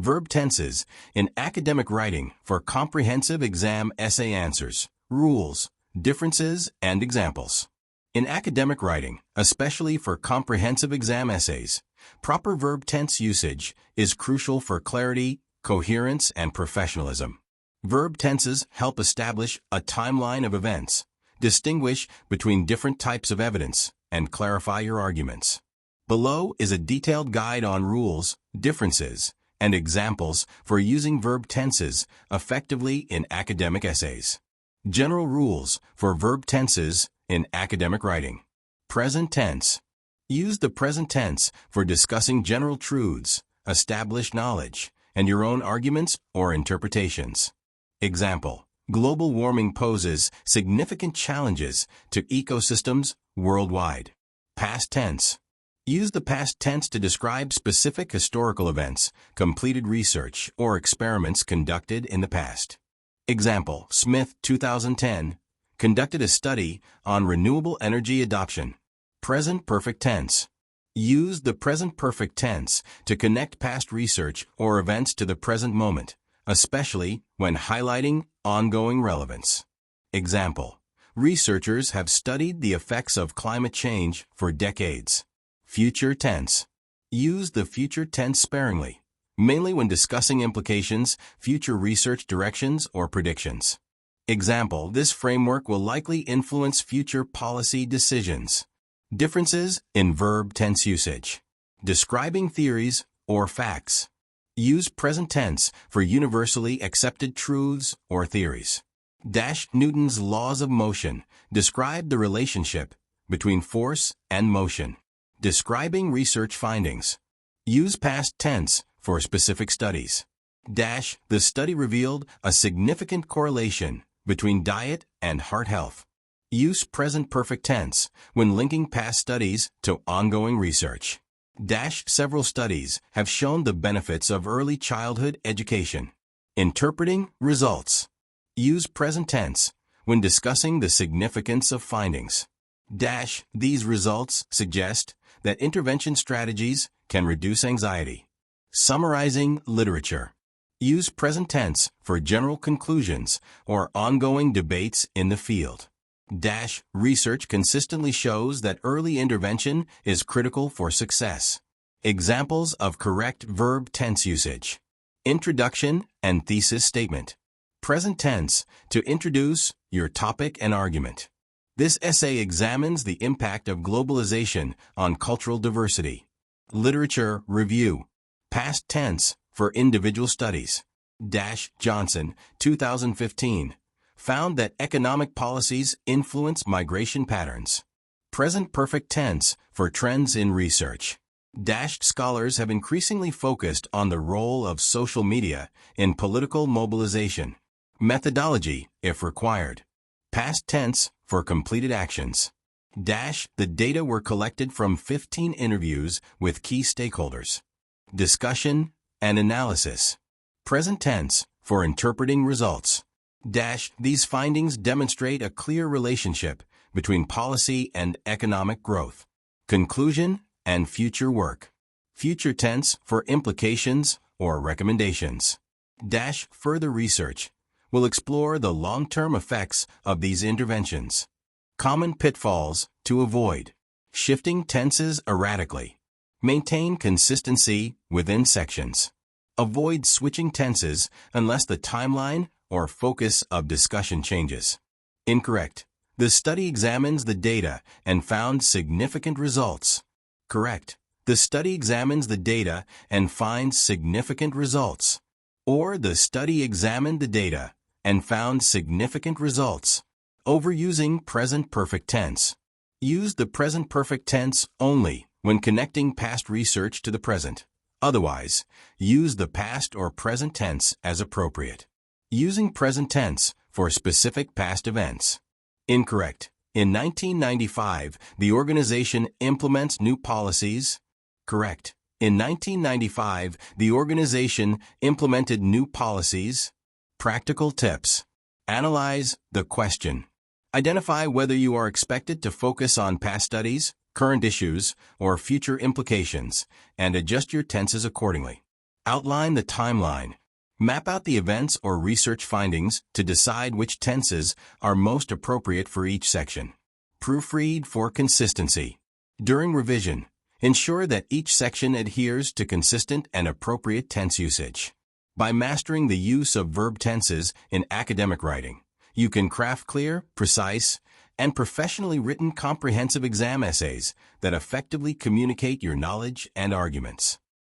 Verb tenses in academic writing for comprehensive exam essay answers, rules, differences, and examples. In academic writing, especially for comprehensive exam essays, proper verb tense usage is crucial for clarity, coherence, and professionalism. Verb tenses help establish a timeline of events, distinguish between different types of evidence, and clarify your arguments. Below is a detailed guide on rules, differences, and examples for using verb tenses effectively in academic essays. General rules for verb tenses in academic writing. Present tense. Use the present tense for discussing general truths, established knowledge, and your own arguments or interpretations. Example: global warming poses significant challenges to ecosystems worldwide. Past tense. Use the past tense to describe specific historical events, completed research, or experiments conducted in the past. Example: Smith, 2010, conducted a study on renewable energy adoption. Present perfect tense. Use the present perfect tense to connect past research or events to the present moment, especially when highlighting ongoing relevance. Example: researchers have studied the effects of climate change for decades. Future tense. Use the future tense sparingly, mainly when discussing implications, future research directions, or predictions. Example: this framework will likely influence future policy decisions. Differences in verb tense usage. Describing theories or facts. Use present tense for universally accepted truths or theories. Newton's laws of motion describe the relationship between force and motion. Describing research findings. Use past tense for specific studies. The study revealed a significant correlation between diet and heart health. Use present perfect tense when linking past studies to ongoing research. Several studies have shown the benefits of early childhood education. Interpreting results. Use present tense when discussing the significance of findings. These results suggest that intervention strategies can reduce anxiety. Summarizing literature. Use present tense for general conclusions or ongoing debates in the field. Research consistently shows that early intervention is critical for success. Examples of correct verb tense usage. Introduction and thesis statement. Present tense to introduce your topic and argument. This essay examines the impact of globalization on cultural diversity. Literature review. Past tense for individual studies. Johnson, 2015, found that economic policies influence migration patterns. Present perfect tense for trends in research. Scholars have increasingly focused on the role of social media in political mobilization. Methodology, if required. Past tense for completed actions. The data were collected from 15 interviews with key stakeholders. Discussion and analysis. Present tense for interpreting results. These findings demonstrate a clear relationship between policy and economic growth. Conclusion and future work. Future tense for implications or recommendations. Further research will explore the long-term effects of these interventions. Common pitfalls to avoid. Shifting tenses erratically. Maintain consistency within sections. Avoid switching tenses unless the timeline or focus of discussion changes. Incorrect. The study examines the data and found significant results. Correct. The study examines the data and finds significant results. Or the study examined the data and found significant results. Overusing present perfect tense. Use the present perfect tense only when connecting past research to the present. Otherwise, use the past or present tense as appropriate. Using present tense for specific past events. Incorrect. In 1995, the organization implements new policies. Correct. In 1995, the organization implemented new policies. Practical tips. Analyze the question. Identify whether you are expected to focus on past studies, current issues, or future implications, and adjust your tenses accordingly. Outline the timeline. Map out the events or research findings to decide which tenses are most appropriate for each section. Proofread for consistency. During revision, ensure that each section adheres to consistent and appropriate tense usage. By mastering the use of verb tenses in academic writing, you can craft clear, precise, and professionally written comprehensive exam essays that effectively communicate your knowledge and arguments.